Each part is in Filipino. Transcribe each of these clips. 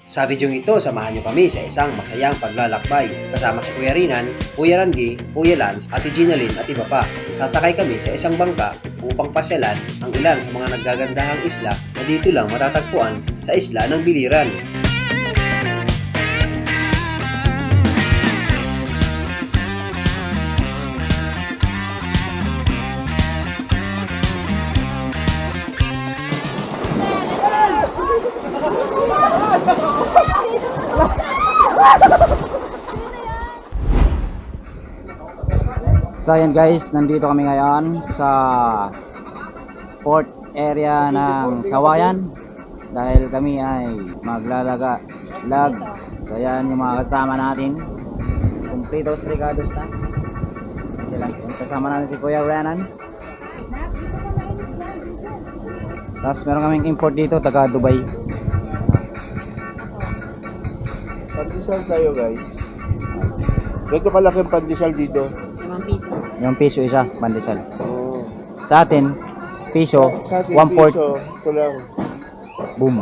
Sa video ito, samahan nyo kami sa isang masayang paglalakbay kasama si Kuya Rinan, Kuya Randy, Kuya Lance, Ate Ginalyn at iba pa. Sasakay kami sa isang bangka upang pasyalan ang ilan sa mga naggagandahang isla na dito lang matatagpuan sa isla ng Biliran. So ayan guys, nandito kami ngayon sa port area ng Kawayan dahil kami ay lag. So ayan yung mga kasama natin, kumplitos regados na sila. Kasama natin si Kuya Renan. Tapos meron kaming import dito, taga Dubai. Pandesal tayo guys. Ganito kalaki ang pandesal dito. Yung piso isa, pandesal. Oh. Sa atin, piso, Sa atin, 1/4. piso. Ito lang. Boom.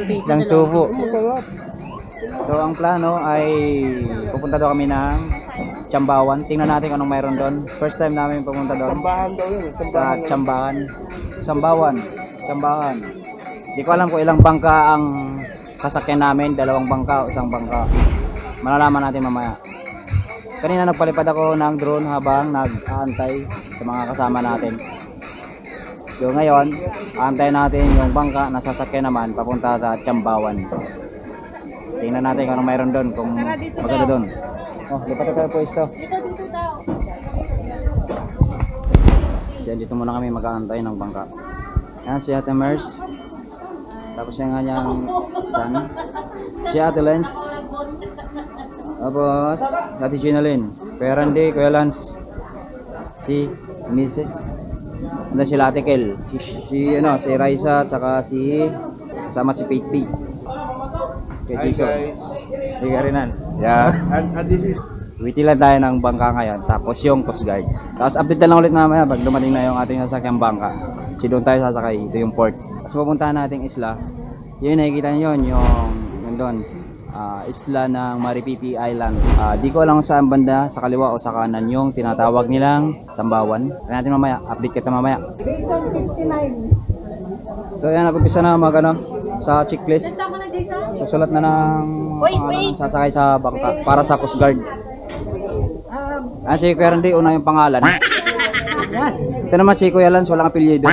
Isang subo. Masarap. So ang plano ay pupunta daw kami ng Chambawan. Tingnan natin kung anong mayroon doon. First time namin pumunta doon Tambahan daw yun. sa Chambawan. Chambawan. Di ko alam kung ilang bangka ang sasakyan namin, 2 bangka o 1 bangka. Malalaman natin mamaya. Kanina nagpalipad ako ng drone habang nag-aantay sa mga kasama natin. So ngayon, aantayin natin yung bangka na sasakyan naman papunta sa Chambawan. Tingnan natin kung ano mayroon doon, kung maganda doon. Oh, lipat tayo po ito. Dito daw. Diyan, dito muna kami mag-aantay ng bangka. Yan si Ate Mers. Tapos yung kanyang son. Si Ate Lens. Tapos, Ate Ginalyn, Kuya Randy, Kuya Lance, si Mrs. Ano sila Ate Kel, si Raisa, tsaka sama si Pete P. Hi guys. Hindi ka rinan. Yeah. And this is Witi lang tayo ng bangka ngayon, tapos yung Coast Guard. Tapos update na lang ulit mamaya pag dumating na yung ating sasakyang bangka. Kasi doon tayo sasakay, ito yung port. Tapos pupuntahan nating isla. Yun, nakikita nyo yun, yung doon. Isla ng Maripipi Island. Di ko alam saan banda, sa kaliwa o sa kanan yung tinatawag nilang Sambawan. Kaya natin mamaya, update kita mamaya. Jason 59. So yan, nag-umpisa na sa checklist. Tama na Jason? Susulat na ng Wait. sasakay sa bangka para sa Coast Guard. Yan si Kuya Randy, una yung pangalan. Yan. Ito naman si Kuya Lance, walang apelyido.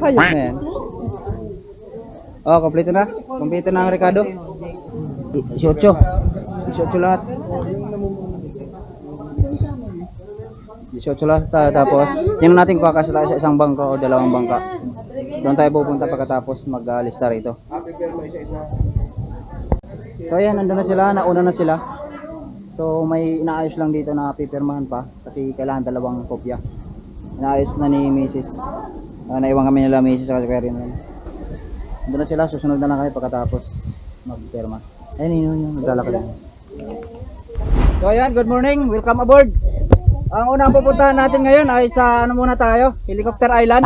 Ayun na yan. Oh, kompleto na. Kompleto na ang Ricardo. 18. 18 lahat. 18 lahat. Tapos, tingnan natin kung kakasya tayo sa isang bangka o 2 bangka. Doon tayo pupunta pagkatapos mag-lista rito. So, ayan, nandun na sila. Nauna na sila. So, may inaayos lang dito na pipirmahan pa. Kasi kailangan 2 kopya. Inaayos na ni Mrs. Naiwan kami nila Mrs. sa kaya rin. Doon na sila, susunod na lang kayo pagkatapos mag-pirma. Ayun yun, naglalakad. So ayan, good morning, welcome aboard. Ang unang pupuntahan natin ngayon ay sa muna tayo, Helicopter Island.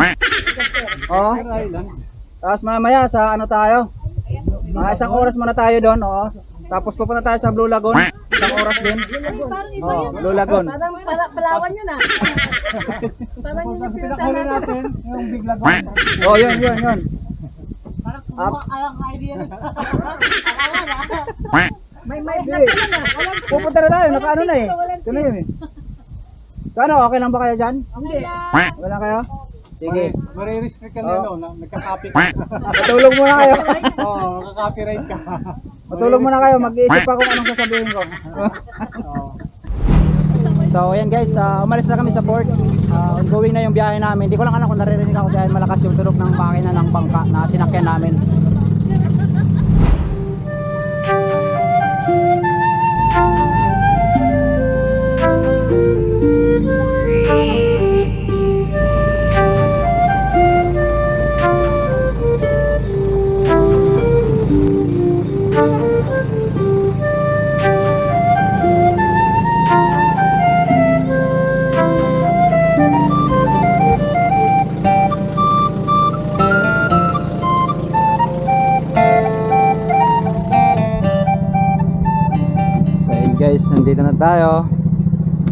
Oo. Tapos mamaya sa tayo, mga 1 oras muna tayo doon. Oo. Tapos pupunta tayo sa Blue Lagoon, 1 oras din. Oo, Blue Lagoon. Parang Palawan yun ah. Parang yun yung pinakuli natin yung Big Lagoon. Oo, yun. alang idea na. Palawan ah. May vlog ka na na. Pupunta na tayo, nakaano na eh. Ito na yun eh. Kano, okay lang ba kayo dyan? Hindi. Okay lang kayo? Sige. Marirestrict ka na nagka-copy ka. Matulog muna kayo. Oo, nagka-copyright ka. Matulog muna kayo, mag-iisip pa kung anong sasabihin ko. So ayan guys, umalis na kami sa port. Ongoing na yung biyahe namin. Hindi ko lang alam kung naririnig ako dahil malakas yung tunog ng makina ng bangka na sinakyan namin. nandito na tayo.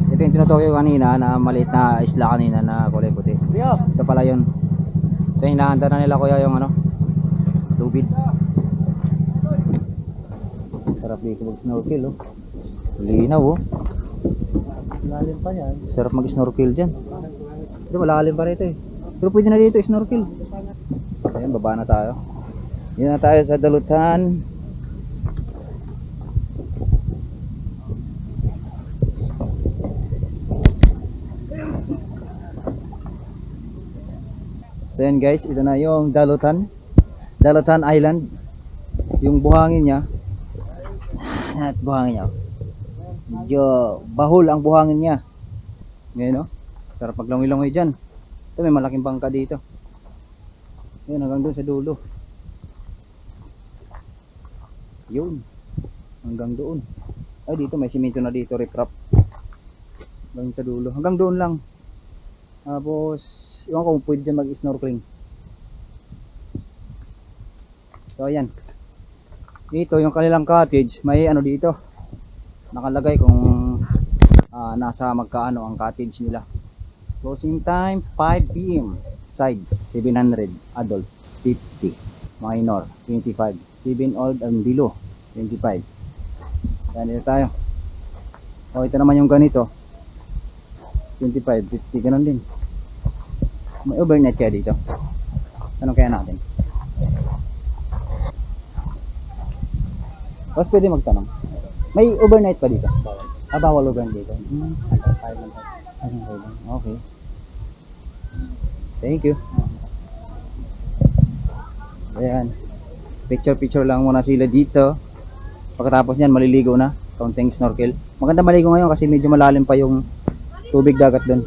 Ito yung tinutukoy ko kanina na maliit na isla kanina na kulay puti. Ito pala yun. So hinahanda na nila kuya yung ano, tubig. Sarap dito mag-snorkel oh. Linaw oh. Lalim pa yan. Sarap mag-snorkel dyan. Ito malalim pa rito eh. Pero pwede na dito snorkel. Ayan, baba na tayo. Yan na tayo sa dalutan. So yan guys, ito na yung Dalutan Island. Yung buhangin niya. At buhangin niya. Medyo bahol ang buhangin niya. Ngayon no? Sarap maglangoy-langoy dyan. Ito may malaking bangka dito. Yan hanggang doon sa dulo. Yun. Hanggang doon. Ay dito may simento na dito, riprap. Hanggang sa dulo. Hanggang doon lang. Tapos iwan ko kung pwede dyan mag-snorkeling. So ayan. Dito yung kanilang cottage, may ano dito. Nakalagay kung nasa magkaano ang cottage nila. Closing time 5 PM. Side 700, adult 50, minor 25, 7 old and below 25. Ayan dito tayo. O ito naman yung ganito. 25, 50 ganun din. May overnight kaya dito? Anong kaya natin? Mas pwede magtanong. May overnight pa dito? Bawal overnight dito. Okay. Thank you. Ayan. Picture lang muna sila dito. Pagkatapos niyan maliligo na. Kaunting snorkel. Maganda maligo ngayon kasi medyo malalim pa yung tubig dagat doon.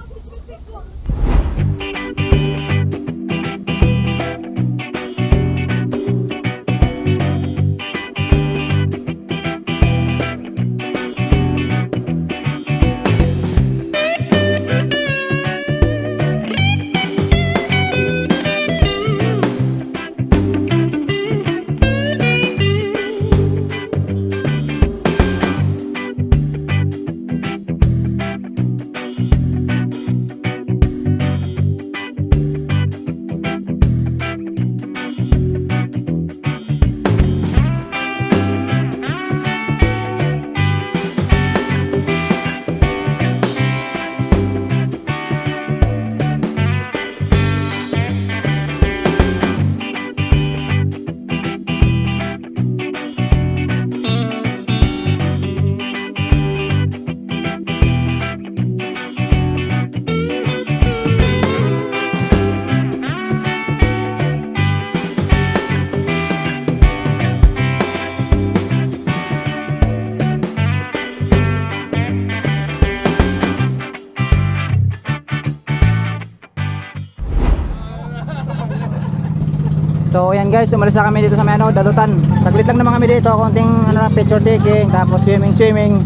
So ayan guys, umalis na kami dito sa may Dalutan. Saglit lang naman kami dito, konting picture taking, tapos swimming.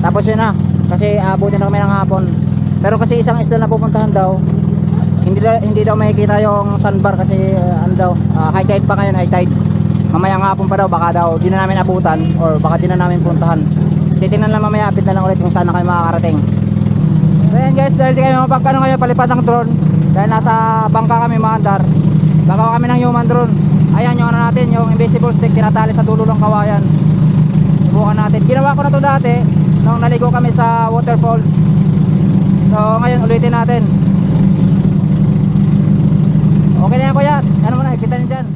Tapos yun na, kasi abutin na kami ng hapon. Pero kasi isang isla na pupuntahan daw, hindi daw makikita yung sandbar kasi high tide pa ngayon, high tide. Mamayang hapon pa daw, baka daw di na namin abutan or baka di na namin puntahan. Titingnan lang mamaya, update na lang ulit kung saan na kayo makakarating. So ayan guys, dahil di kayo mapagkano kayo palipad ng drone, dahil nasa bangka kami maandar, gagawa kami ng human drone. Ayan yung ano natin, yung invisible stick, tinatali sa dulo ng kawayan. Subukan natin. Ginawa ko na to dati nung naligo kami sa waterfalls. So ngayon ulitin natin. Okay na yan kuya. Ano muna, ipitan nyo dyan.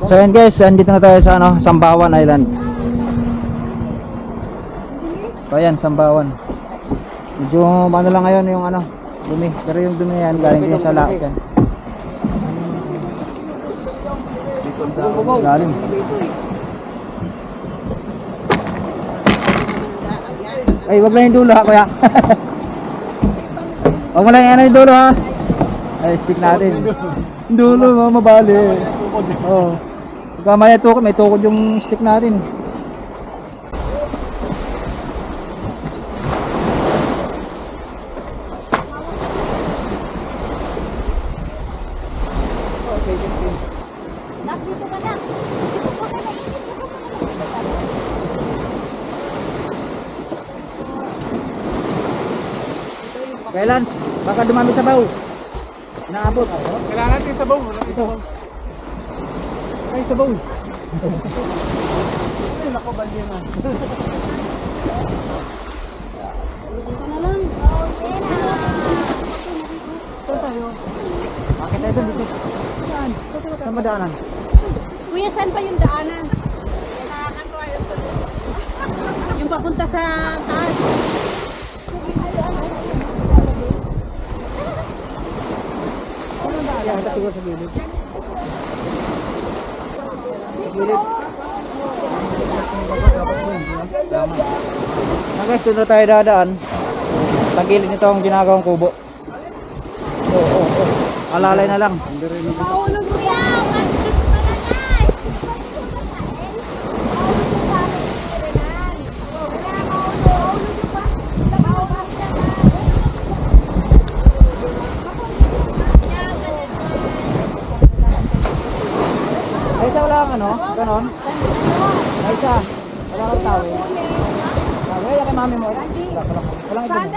So yan guys, andito na tayo sa ano, Sambawan Island. So ayan, Sambawan. Medyo ano lang ngayon yung ano, dumi. Pero yung dumi yan, galing din sa laot yan. Galing. Ay, wag lang yung dulo ha, kuya. Wag mo lang yung ano yung dulo ha. Ay, stick natin. Dulo, mabali. Oo. Pagka may tukod yung stick natin. Dito ka na. Dito ka na. Kaya Lance, baka dumami sa baw. Inaabot. Kailangan natin sa baw. Ito. Ay, sa baw. Ay, nako, bandi na. Dito na lang. Saan tayo? Bakit tayo dito? Saan? Saan madaanan? Kuya, saan pa yung daanan? Yung papunta sa taas. Ayan, ito siguro sa gilid. Gilid. Tama. Guys, doon na tayo dadaan. Sa gilid nito ang ginagawang kubo. Oo. Alalay na lang. Mahulog kuya! Ay, isa wala kang ano? Ganon? Ay, isa. Wala kang tawi. Tawi, kay mami mo. Walang iba mo.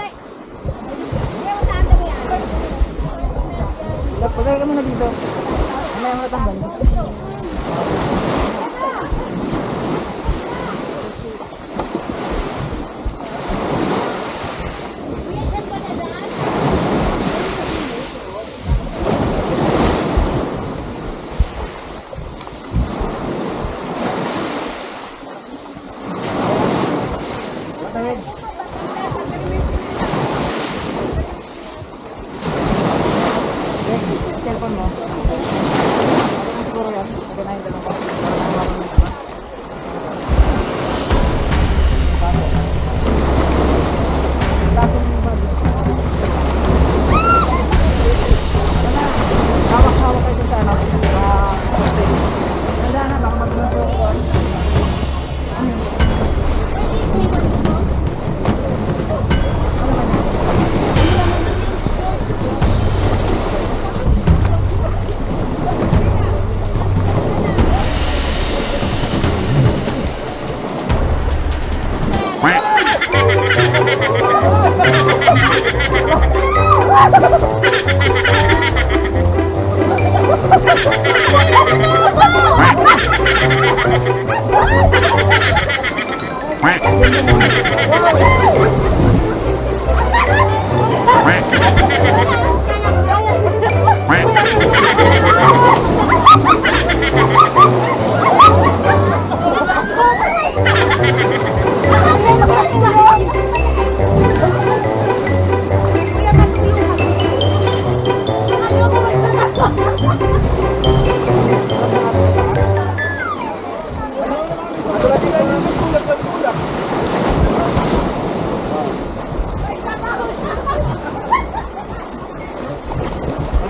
Pagkaya ka muna dito. Mamaya mo natanggal. Cellphone mo. Siguro yan. Okay na yung dalawa. Hawak-hawak kayo dun sa ano. Handa na, baka mag-move ko.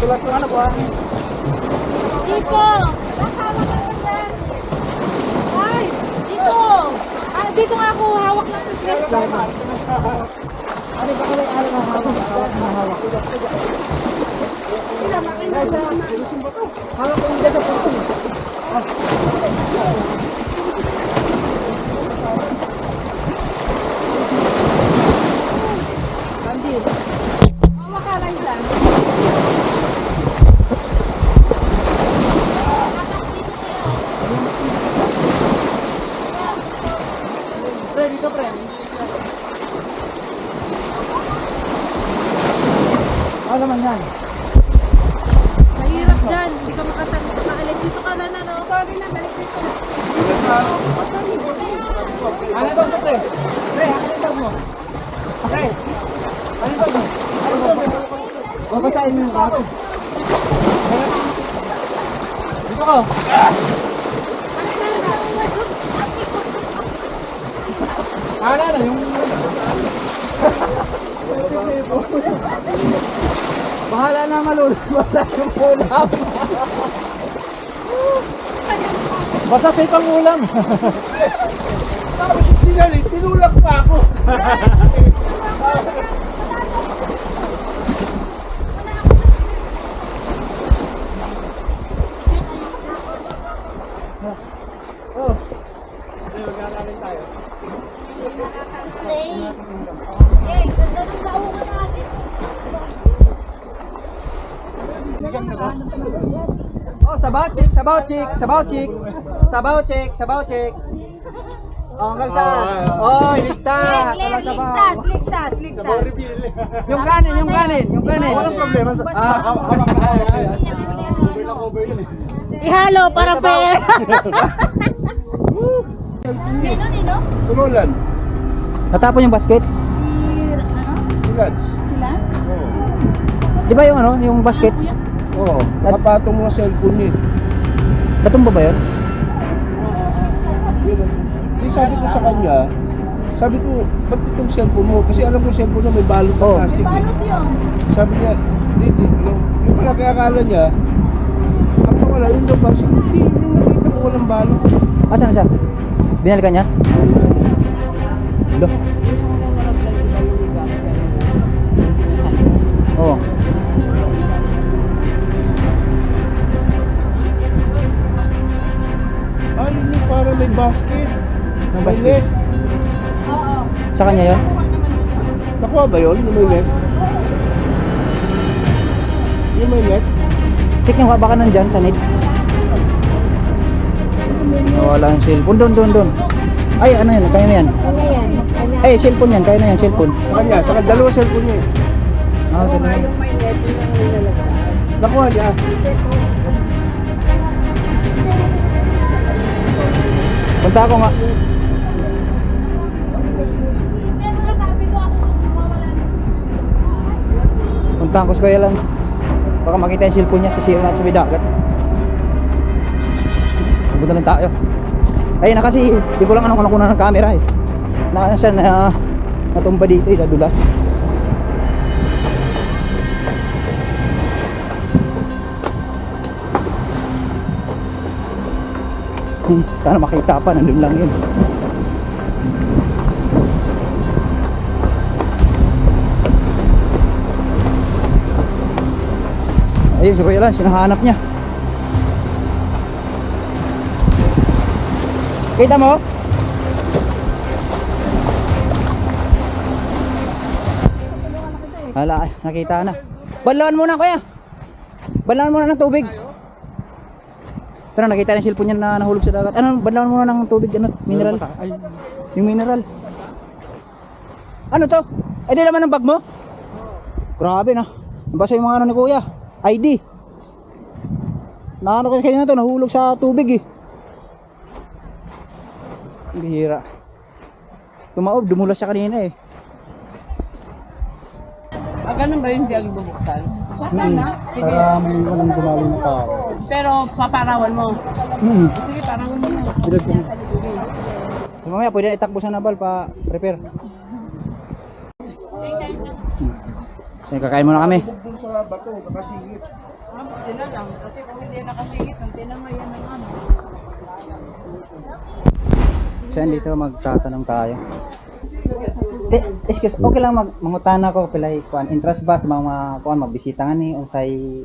Tulas ko ano po ah. Dito! Ay! Dito! Ah, dito nga ako hawak ng stress. Ano ba kaya ano na hawak? Hawak. Hawak ko yung sa puso. Andi. Hawak ka lang dyan. Pre, dito pre. Ano naman yan? Mahirap dyan. Dito ka. Na, yung... Bahala na malulubala yung ulam. Basta safe ang ulam. Tapos tinulak pa ako. Oh, sabaw chick, sabaw chick, sabaw chick. Sabaw chick, sabaw chick. Oh, hanggang saan? Oh, ligtas. Wala sabaw. Ligtas. Yung kanin, yung kanin, yung kanin. Walang problema sa... Ihalo para fair. Nino? Tululan. Natapon yung basket? Tulad. Di ba yung ano, yung basket? Oo. Kapatong mga cellphone niya. Batumba ba yun? Di sabi ko sa kanya, sabi ko, ba't itong cellphone mo? Kasi alam ko cellphone na may balot ng plastic eh. Sabi niya, hindi, yung pala kaya akala niya, ako wala, yun daw ba? Sabi, hindi, yung nakita ko walang balot. Asan na siya? Binali ka niya? Lo. Oo. Ay, yun yung parang may basket. May May basket? net. Sa kanya yun? Nakuha ba yun? Yung may net? Yung may net? Check nyo, baka nandyan sa net. Wala ang cellphone. Doon. Ay, ano yan? Kaya na yan. Ay, cellphone yan. Kaya na yan, cellphone. Sa kanya, sa dalawa cellphone niya eh. Ah, dalawa. Nakuha niya. Punta ako nga. Punta ko sa Kuya Lance. Baka makita yung cellphone niya sa sira natin sa may dagat. Punta lang tayo. Ayun na kasi, di ko lang ano kung nakuha ng camera eh. Nasa na natumba dito eh, nadulas. Sana makita pa, nandun lang yun. Ayun, si Kuya Lance, sinahanap niya. Kita mo? Hala, nakita na. Balon muna, Kuya. Balon muna ng tubig. Tara, nakita na yung cellphone niya na nahulog sa dagat. Ano, banlawan muna ng tubig, ano, mineral. Yung mineral. Ano to? Ay, di naman ng bag mo? Grabe na. Basta yung mga ano ni Kuya. ID. Naano kasi kanina to, nahulog sa tubig eh. Bihira. Tumaob, dumulas siya kanina eh. Ganun ba yung diag bubuksan? Para may walang dumali na tao. Pero paparawan mo. Sige, parawan mo na. Mamaya pwede na itakbo sa nabal pa prepare. Sige, kakain muna kami. Doon sa bato, nakasigit. Hindi na lang. Kasi kung hindi nakasigit, ang tinamayan ng ano. Siya dito magtatanong tayo. Excuse, okay lang mangutana ko pilay kuan interest ba sa mga kuan magbisita nga ni unsay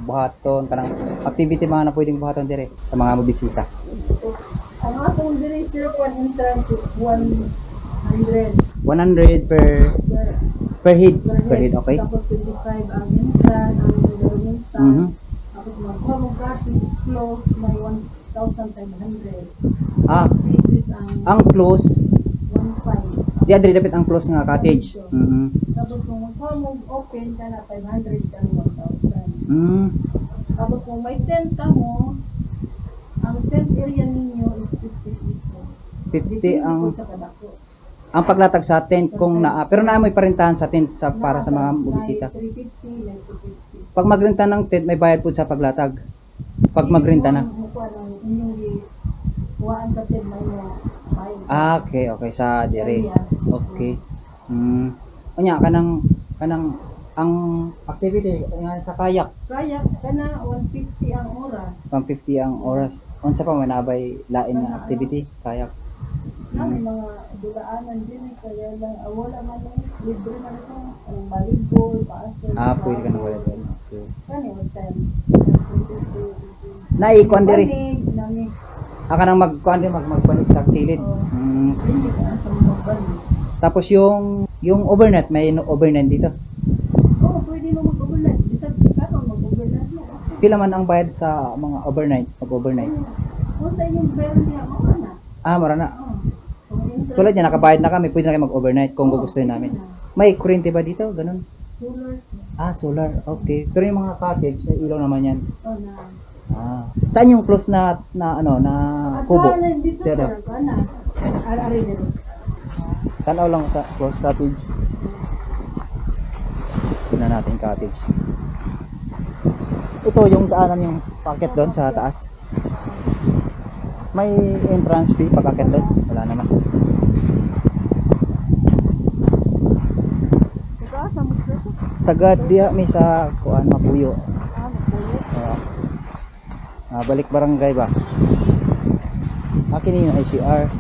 buhaton kanang activity mga na pwedeng buhaton dire sa mga magbisita. Ang akong diri sir po entrance is 100 100 per head, okay? Tapos 25 ang entrance, ang gawin sa. Tapos mag-home garden is close may 1,500. Ah, Pieces ang close 1,500. di adri dapat ang close nga cottage. Tapos kung mag-home open ka na 500 ka 1,000. Tapos kung may tent ka mo, ang tent area ninyo is 50 people. 50 ang Sa kadako. paglatag sa tent kung naa pero naamoy parintahan sa tent sa para sa mga bumisita. 350, 950. Pag magrenta ng tent, may bayad po sa paglatag. Pag magrenta na. Mukuha ng inyong kuhaan sa tin may Ah, okay, okay sa dire. Okay. Unya kanang ang activity nga sa kayak, Kaya kana 150 ang oras. 150 ang oras. Unsa pa man nabay lain nga activity, kayak. May mga dulaanan din kaya lang wala man lang libre man ito ang volleyball, basketball. Pwede ka na wala din. Okay. Kani hotel. Naikon dire. Nami. Kanang magkuan din magpanik sa kilid. Hindi ka sa mga balik. Tapos yung overnight, may overnight dito. Oo, pwede mo mag-overnight. Bisag karon mag-overnight mo. Pila man ang bayad sa mga overnight, pag-overnight? Kung sa inyong pera niya mo na. Mara na. Oo. Kung interest Tulad niya, nakabayad na kami, pwede na kayo mag-overnight kung gugustuhin namin. May kuryente ba dito? Ganun? solar Solar. Okay. Pero yung mga cottage, may ilaw naman yan. na. Saan yung close na kubo? Dito Dito. sir, kana. Ari dito. Tanaw lang sa close cottage. Tignan natin yung cottage. Ito yung daanan yung packet doon sa taas. May entrance fee pag-akit doon? Wala naman. Sa mo sir. Taga diya may sa kuan Mapuyo. Mapuyo. Balik barangay ba? Kini yung ICR.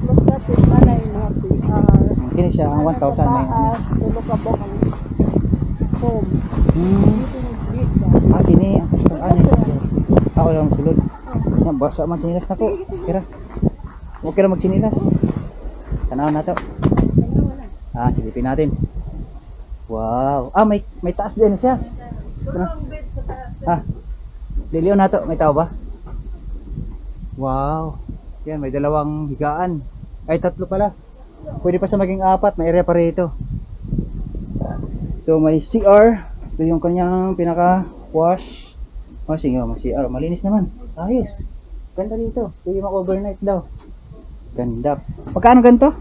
Look at it, manay na PR. Kini siya ang 1,000 may ano. Look at book ang home. Kini ang gusto ani. Ako lang sulod. Yan basa man chinilas nako. Kira. Okay ra magchinilas. Tanaw na to. Silipin natin. Wow. May taas din siya. Liliw na to. May tao ba? Wow. Yan, may dalawang higaan. Ay, 3 pala. Pwede pa sa maging 4. May area pa rito. So, may CR. Ito yung kanyang pinaka-wash. Sige, may CR. Malinis naman. Ayos. Ganda dito. Pwede mag-overnight daw. Ganda. Magkano ganito?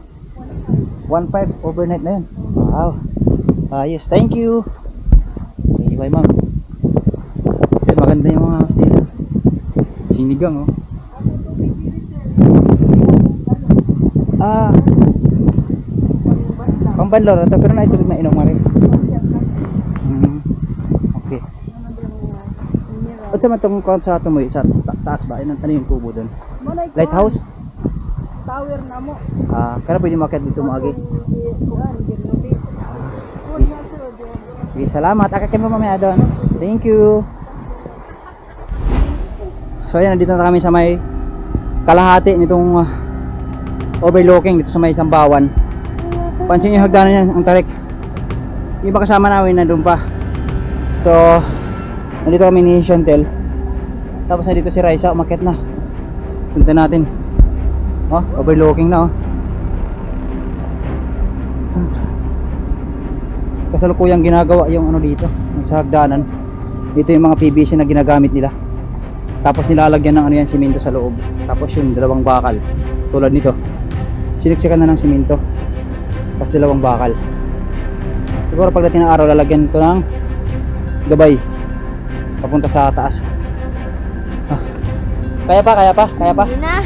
1.5 overnight na yun. Wow. Ayos. Thank you. Thank you kay ma'am. Kasi maganda yung mga stila. Sinigang, oh. Pambanlor ito, pero na ito mainom nga rin. Okay. At sa matong konsato mo, sa taas ba? Inang tanong yung kubo doon. Lighthouse? Tower na mo. Kaya pwede makit dito maagi. Okay, salamat. Akakin mo mamaya doon. Thank you. So ayan, nandito na kami sa may kalahati nitong overlooking dito sa may Sambawan. Pansin nyo hagdanan yan, ang tarik. Yung iba kasama namin nandun pa. So nandito kami ni Chantel. Tapos nandito si Raisa, umakyat na. Sundan natin. Overlooking na, kasalukuyang ginagawa yung dito, yung sa hagdanan. Dito yung mga PVC na ginagamit nila. Tapos nilalagyan ng yan, simento sa loob. Tapos yung dalawang bakal tulad nito, siniksikan na ng simento. Tapos dalawang bakal. Siguro pagdating ng araw lalagyan ito ng gabay papunta sa taas. Kaya pa? Hindi na.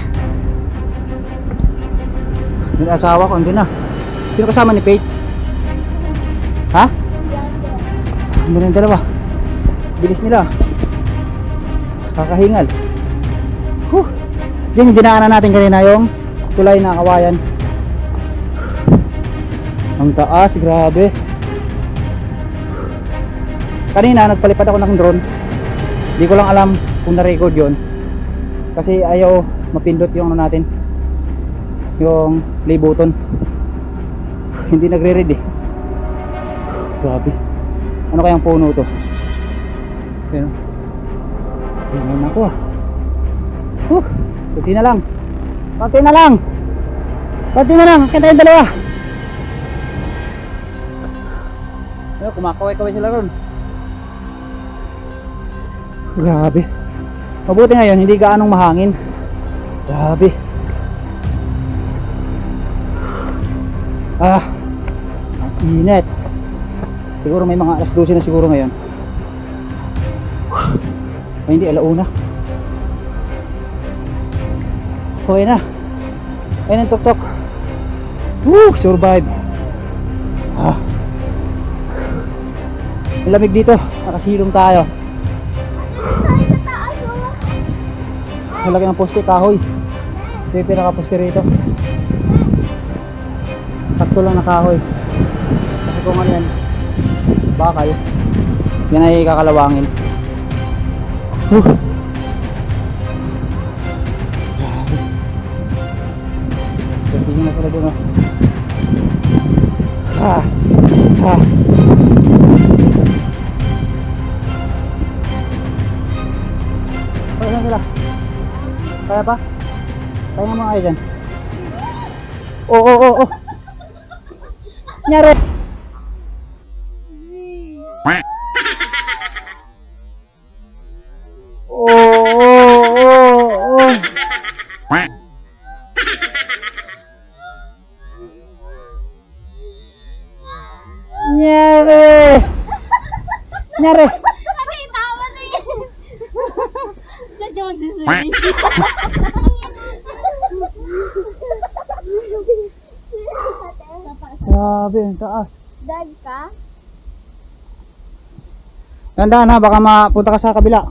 Yung asawa ko, hindi na. Sino kasama ni Paige? Ha? Hindi na yung dalawa. Bilis nila. Kakahingal. Yan yung dinaanan natin kanina, yung tulay na kawayan. Ang taas, grabe. Kanina nagpalipad ako ng drone. Hindi ko lang alam kung na-record yun. Kasi ayaw mapindot yung natin, yung play button. Hindi nagre-read eh. Grabe. Ano kayang puno to? Pero tingnan ako kunti na lang. Kunti na lang. Kaya tayong dalawa. Kumakaway-kaway sila ron. Grabe. Mabuti ngayon hindi gaanong mahangin. Grabe. Ang init. Siguro may mga alas 12 na siguro ngayon. Ay hindi, alauna. Okay na. Ayun ang tuktok. Woo! Survive. Ah. Ang lamig dito. Nakasilong tayo. Malaki ng poste, kahoy. Ito yung pinaka-poste rito. Sakto lang na kahoy. Kasi kung ano yan, bakal. Yan ay kakalawangin. Tingin na pala doon. Ah. Kaya na sila. Kaya pa? Kaya nga mga kayo dyan. Oo. Nyari! Oo. Nyari! Grabe, ang taas. Dag ka? Ganda na, baka mapunta ka sa kabila.